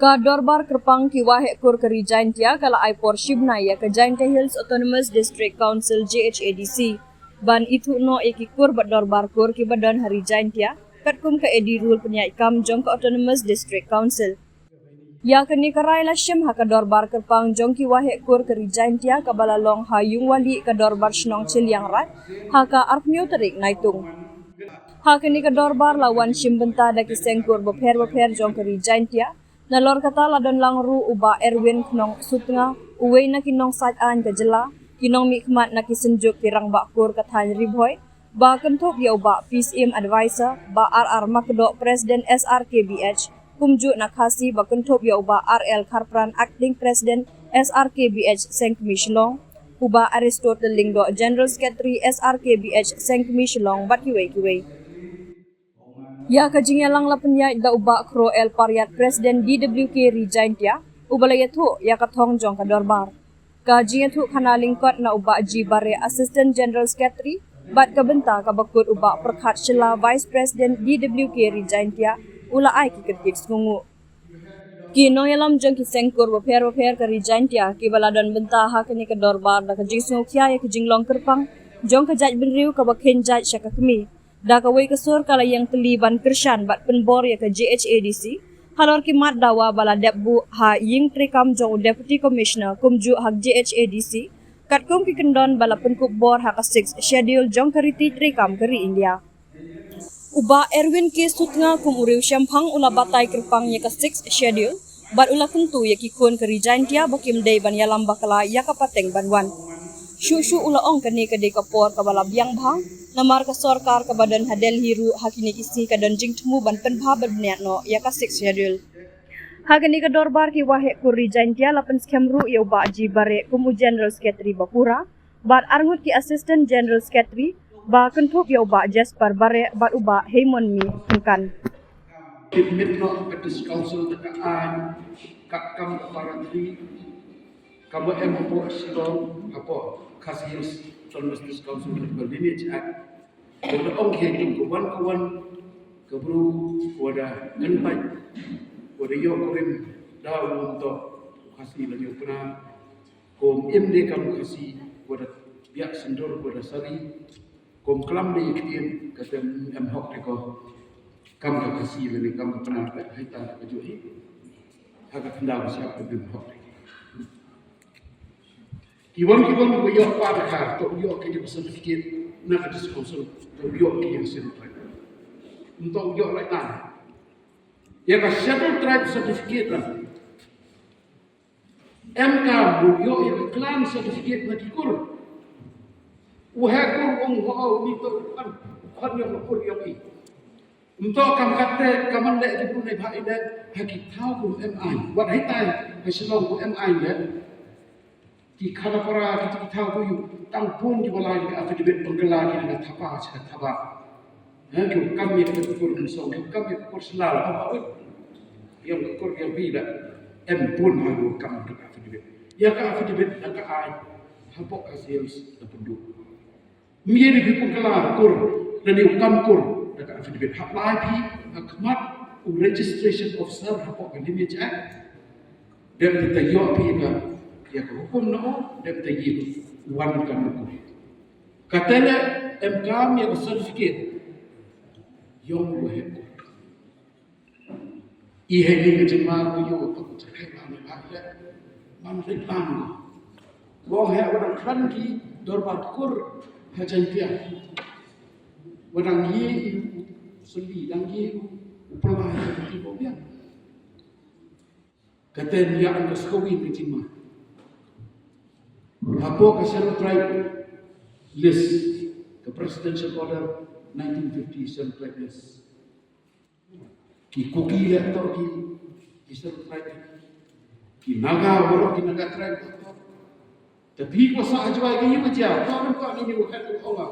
Ka Dorbar Kerpang ki wahek kur ke Jaintia kala Aipor Shibna ya ke Jaintia Hills Autonomous District Council JHADC. Ban itu no eki kur bat Dorbar kur ki badan hari Jaintia kat kum ke edi rule penyak kam jong ke Autonomous District Council. Ya kini karai la shim ha ka Dorbar Kerpang jong ki wahek kur ke Jaintia ka balalong ha yung wali ka Dorbar Shnong Chil yang rat ha ka arpnyo terik naitung. Ha kini ka Dorbar lawan shim benta da ki sengkur beper jong ke Jaintia. Nalor kata ladon langru uba Erwin knong sutnga uwe na kinong sat an ke jela kinong mikmat na kisenjuk kirang bakur kathan riboy ba kentok ya uba PCM advisor ba RR Makdo Presiden SRKBH kumjuk na khasi ba kentok ya uba RL Karpran acting President SRKBH Sengkmishlong uba Aristotle Lingdo General Secretary SRKBH Sengkmishlong bat kiwe. Ya kajingnya lang lapenya da uba kro el pariat Presiden DWK Jaintia ubalaya tu ya kathong jong ka Dorbar. Kajingnya tu kana lingkot na uba Ji Bare Assistant General Secretary bat kabenta ka bakut uba Perkhat Shila Vice President DWK Jaintia ula ai ki ketik sungu. Ki no yalam jong ki sengkur beper ka Jaintia ki baladon benta ha kini ka Dorbar da kajing sungu kya ya kajing long Kerpang jong ka jaj benriu ka bakhen jaj syakakmi. Da kawai kesur kala yang teliban kershan bat penbor ya ke JHADC halor ki mat dawa bala debbu ha ying trikam jong Deputy Commissioner kumju hak JHADC kat kum ki kendon bala penkup bor ha ka 6 schedule jong kariti trikam keri India. Uba Erwin ki sutnga kum uriu syampang ula batai Kerpang ya ka 6 schedule bat ula kentu ya ki kun keri Jaintia bakim dei ban yalam bakala ya ka pateng banwan. Shu ula ong kani ka dei kapor ka bala biang bhang namar ka sorkar ka badan hadel hiru hakini kisi ka donjing temu ban penbha badniat no ya ka 6 schedule. Hakini ka Dorbar ki wahek kuri Jaintia lapan skemru ya uba Ji Bare kumu General Secretary Bapura bat arngut ki Assistant General Secretary ba kentuk ya uba Jasper Bare bat uba Heimon Mi Hengkan. Mitno British Council tekaan kakam parantri kamu empo silong apa khasius British Council berlineage act wada ong hitung kawan kebru wada ngenpai wada yo korim daun untuk khasi lagi pernah kom imde kam khasi wada biak sendur wada sari kom kelam de ikin katem hok teko kam khasi lagi kam pernah haita kajuhi hakat ndam siapa bin hok Iwan ko yo para ka to yo ke di certificate na ka disposal to yo ke yang certificate. Untuk yo like na. Ya ka Shepherd Tribe certificate na. MK bu yo ya clan certificate na kikur. Uha kur ong ho ni to kan yo kur yo ki. Untuk kam kate kaman le di pun ba ida hakitau ku MI. Wat hai tai ha silong ku MI ya. Di kana para kita tahu you tang pun di balai di affidavit penggelar di dengan thapa cakap thapa. Kau kami kita ukur insong, kau kami ukur selalu apa yang ukur yang beda. Pun halu kami di affidavit. Ya ka affidavit nak ai hapok hasil penduduk. Mie di penggelar kur dan di ukam kur nak affidavit hak lagi hakmat registration officer hapok lineage act dan kita yo pi ya hukum no dan tajib wan kan hukum katanya MK yang certificate yang wahid ihe ni jema ko yo to cekai mana ada man reklam wong he wadang kran ki Dorbar kur Jaintia wadang ye sendi dang ye pelai seperti bobian katanya dia angkas kawin ke jema Apo Kasero Tribe list the Presidential Order 1950 Kasero Tribe list. Ki Kuki atau ki Kasero Tribe, ki Naga baru ki Naga Tribe atau. Tapi kuasa aja lagi macam orang tak ini bukan Allah.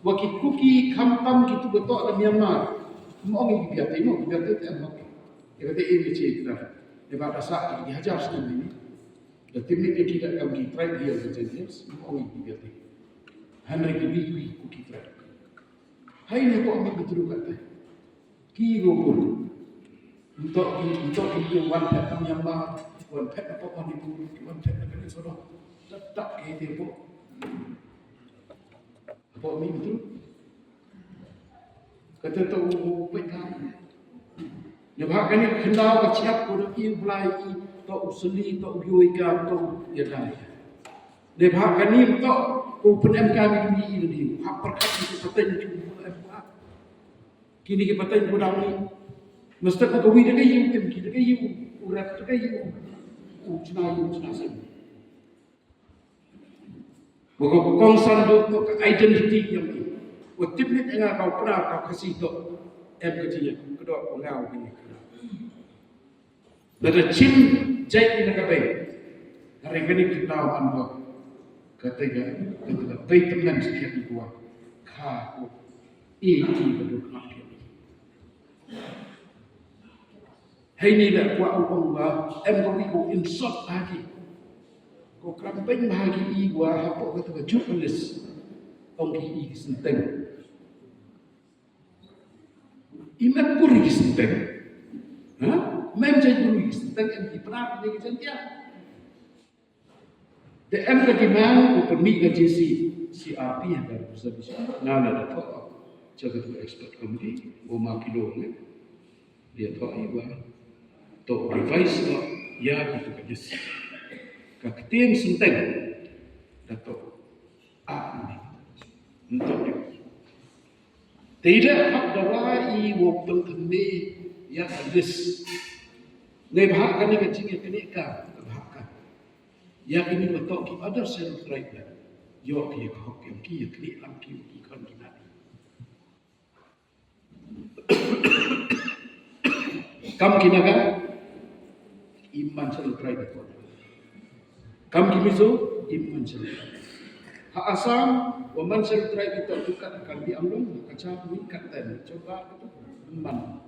Waki Kuki Kampam gitu betul ada Myanmar. Mau ngi biar tengok biar tengok. Dia kata ini cerita. Dia pada saat dihajar sedang ini. The timid tidak kami tribe here in James, only bibiate. Henry Kibi Kuki tribe. Hai ni ko ambil betul kata. Ki go untuk ini wan pet yang ma wan pet apa wan ibu wan pet kan itu sudah letak itu apa mi betul kata tu baik kan dia bahkan ni kenal ke siap ko i belai to usli to bioika to ya dai dia bahkan ni to ko penem kami ni hak perkat itu paten kini ke paten ko daw ni mesti ko wi de yu kem ki de yu urat de yu cina sen boko kongsan do to identity yang ni ko tipnet nga kau pernah kau kasih to ke dia kedua pengau ini ada cim jai ini kapai hari ini kita ando ketiga baik teman sekian dua kau ini betul kaki hai ni lah kuat Allah kau insert lagi kau keramping lagi gua apa kata jurnalis ongki senteng iman puri senteng mem jadi puri senteng yang diperat dengan jantia de em ke dimang ko permi ke si api yang dah bisa nana da to jaga tu expert committee o ma kilo ne dia to iwa to revise no ya itu ke jesi ka ketim senteng da to api untuk tidak hak dawai waktu kami yang hadis nebahkan dengan cingit kenika bahkan yang ini betul ki ada self right lah yo ki hak yang ki kli lam ki kan kita kam kinaga iman self right betul kam kimizo iman self hak asam waman self right itu bukan akan diambil kaca wingkatan coba itu iman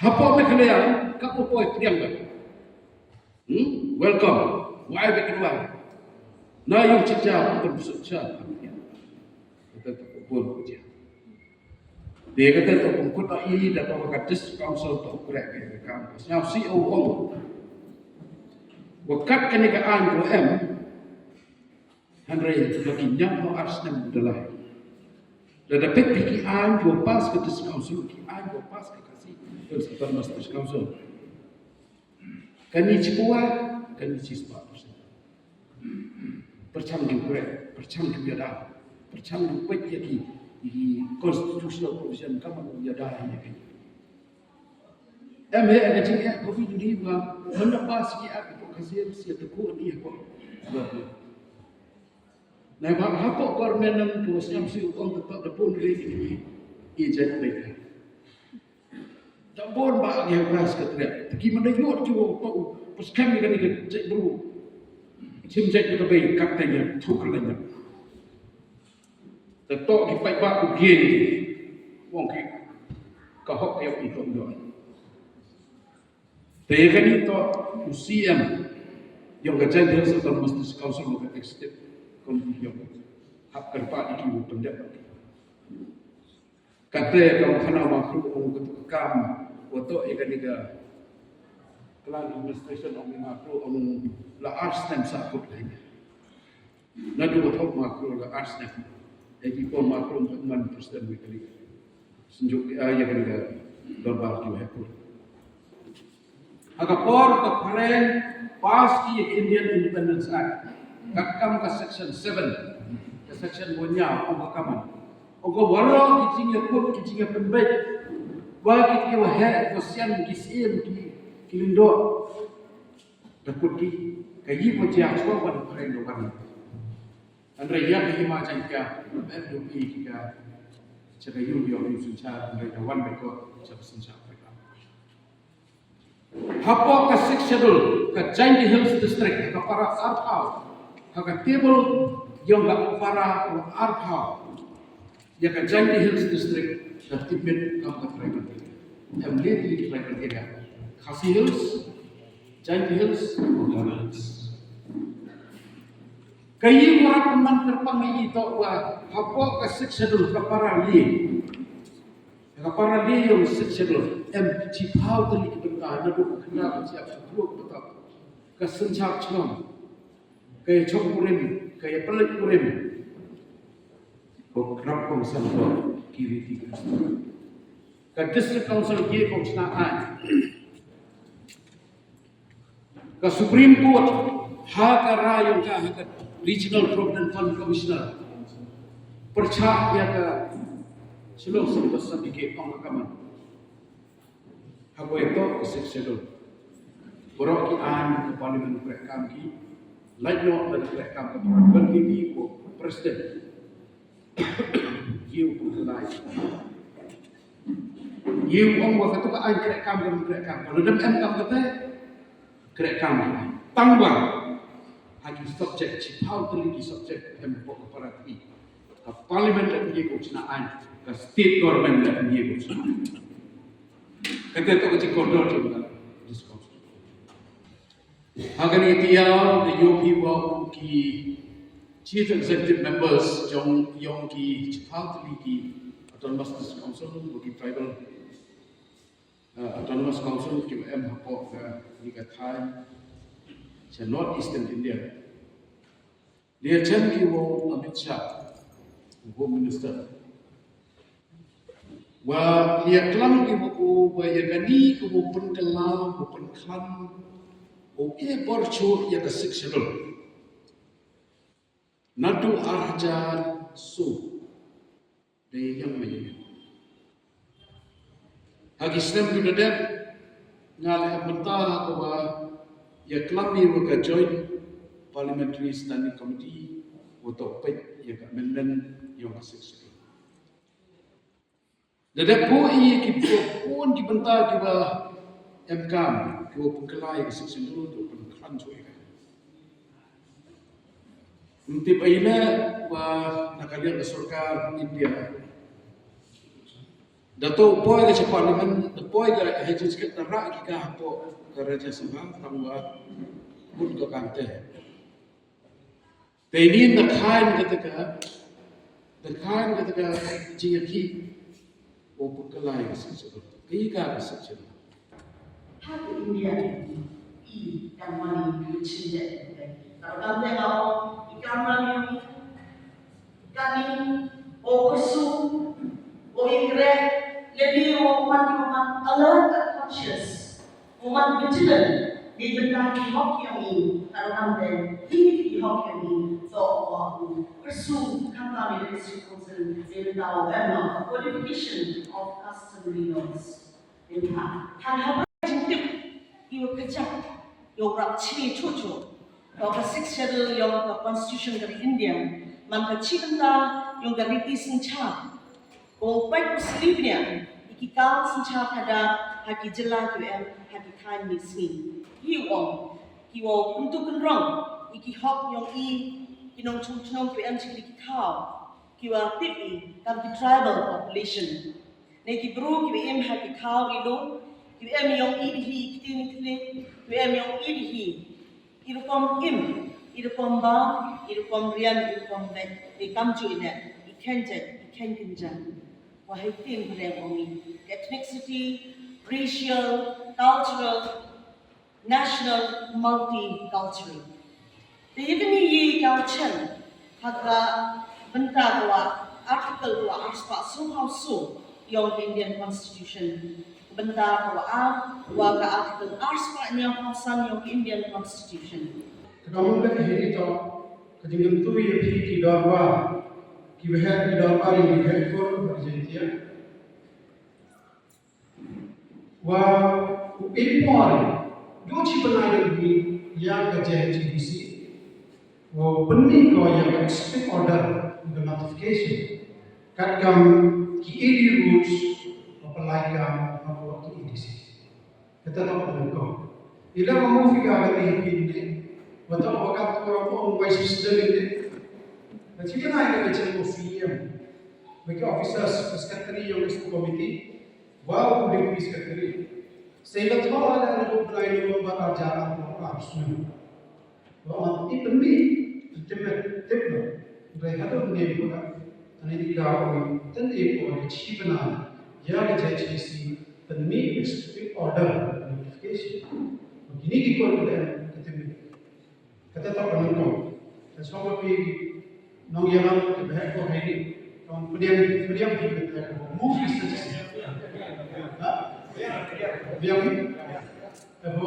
apa mekalian kapo poi priang ba welcome wai be kedua na yung cica berbusuk cia kata tu pun dia dia kata tu pun kota ini datang ke dis council tu korek ke kampus yang CEO ong wakat kenegaan ko Henry bagi nyam no arsnem adalah dapat PKI dua pas ke dis council PKI dua pas ke kasih dan master council kani cikua kani cispa percam di korek percam di biada percam di pet yaki di constitutional provision kamu biada yaki ada cakap kopi di ba mendapat sikit aku kasih sia teku dia kok nah apa kormenan tu siam si uang tetap depun ini jadi baik tak boleh bak yang keras keteriak gimana yuk cuba tahu pas kami kan ini cek bro sim cek kita baik katanya tukernya tetok di baik bak ujian wong ki kahok yang itu dong kan itu usiam yang kerja dia setelah mesti council mau eksekutif konflik hak kerpa itu pendak kata kalau kena makhluk orang ketukam waktu ikan iga kelan administration orang makhluk orang la arsnem sakut lainnya nadu waktu makhluk la arsnem jadi pun makhluk teman presiden wikali senjuk ayah kan iga dorbar tu hepur agapor ke keren pasti Indian Independence Act kakam ke section 7 ke section 1-nya pemakaman ogo waro kicinga pun kicinga pembaik bagi kita wahai kosian kisim kilindo takut ki kayi pojak semua pada keren dokan andre ya hima jangka FDP kita cakap yo sunca andre wan beko cakap sunca hapo ka sectional ka Jainti Hills district ka para arpau ka table yang ka para arpau ya ka Jainti Hills district da tibet ka private family private area Khasi Hills Jainti Hills kayi orang teman terpangi itu wa hapo ka sectional ka para li Para dia yang sesuatu cipau tali kebentar, naduk kena siap sebuah betul. Kesencap celom, kaya cok kurim, kaya pelik kurim. Kau kerap kau sampai kiri tiga. Ke district council dia kau senang. Ke Supreme Court, hak rakyat yang hak Regional Provident Fund Commissioner. Percaya ke seluruh sebesar dikit pemakaman. Aku itu sesuatu. Borok kian ke Parlimen Perekam ki, lainnya dari Perekam ke Parlimen ini ko Presiden. Yiu pun kelai. Yiu orang waktu itu kan Perekam dan Perekam. Kalau dem kam kata Perekam tangwang. Hagi subjek cipau teliti subjek empok keparati. Ke Parlimen dan dia ko cenaan, ke State Government dan dia ko cenaan. Kata itu kecil kodoh juga. Hagan itiao the yogi wa ki chief executive members yang ki chapatli ki autonomous council ki tribal autonomous council ki hapo ni ka thai cha north eastern India. Dia chen ki wo Amit Shah, home minister. Wa dia klang ki wo bayagani ki wo penkelau wo penklan Oke borcu ya keseksional. Nadu arjan su dari yang mana? Hagi sistem tu dedap ngal mentah bahwa ya kelami waka joint parliamentary standing committee untuk pek ya amendment yang keseksional. Dedap pui pun dibentah juga MKM. Kau pengkelai keseksyen dulu tu pengkelan cuy kan. Mentip aina wah nakalian kesurkar India. Dato boy ke parlimen, boy ke hejus ke terak kita hapo ke Raja Sabah tambah pun ke kante. Tadi nakhain ketika jiyaki o pengkelai keseksyen dulu. Kaya keseksyen. Hak India ini yang mana dicintai. Kalau kami tahu ikan yang kami okesu, oikrek, lebih umat alert and conscious, umat vigilant di bentang hak yang ini. Kalau kami ini hak yang ini, so pursue kami dari Council dari tahu emang qualification of customary laws. Hal ibu kerja, yang berarti cucu, kalau six schedule yang constitution dari India, mana cipta yang dari sencha, kalau baik muslimnya, ikikan sencha pada haki jelas haki kain miskin, hiu untuk kenrong, iki hok yang kinong chung iki kau, kiwa tipi kami tribal population. Neki bro ki haki kau ilo QM yang idhi kitini QM yang idhi irukom irukom ba irukom rian irukom nek ikamju ina iken kenjan wahai tin bereng omi ethnicity racial cultural national multicultural Tiyagani ye kauchen haga bentar wa article wa arspa so yang Indian Constitution bentar wa ka article arspa yang pasal yang Indian Constitution. Kamu lagi hari itu kejengin tu ya ki darwa ki behat ki darwa yang behat kor berjentia. Wa impor dua ci penayang ini yang kerja GBC. Wa benih kau yang expect order the notification. Kat kam ki iri rules apply kam waktu ini sih. Kita tahu betul. Ila mahu fikir agak ini. Betul waktu orang wise system ini. Macam mana yang kita cakap official? Mereka officers secretary yang itu komiti, wow deputy secretary. Sehingga tahu ada pelayan yang berjalan harusnya. Wah itu ni tempat. Mereka tu ni pun. Ani di kau ini, tentu itu ciptaan. ya ke JHBC demi executive order notification. Begini dikor dan ketemu. Kata tak penonton. Dan semua pergi nong yang ke bahaya ko hari nong pediam di kita move saja. Diam.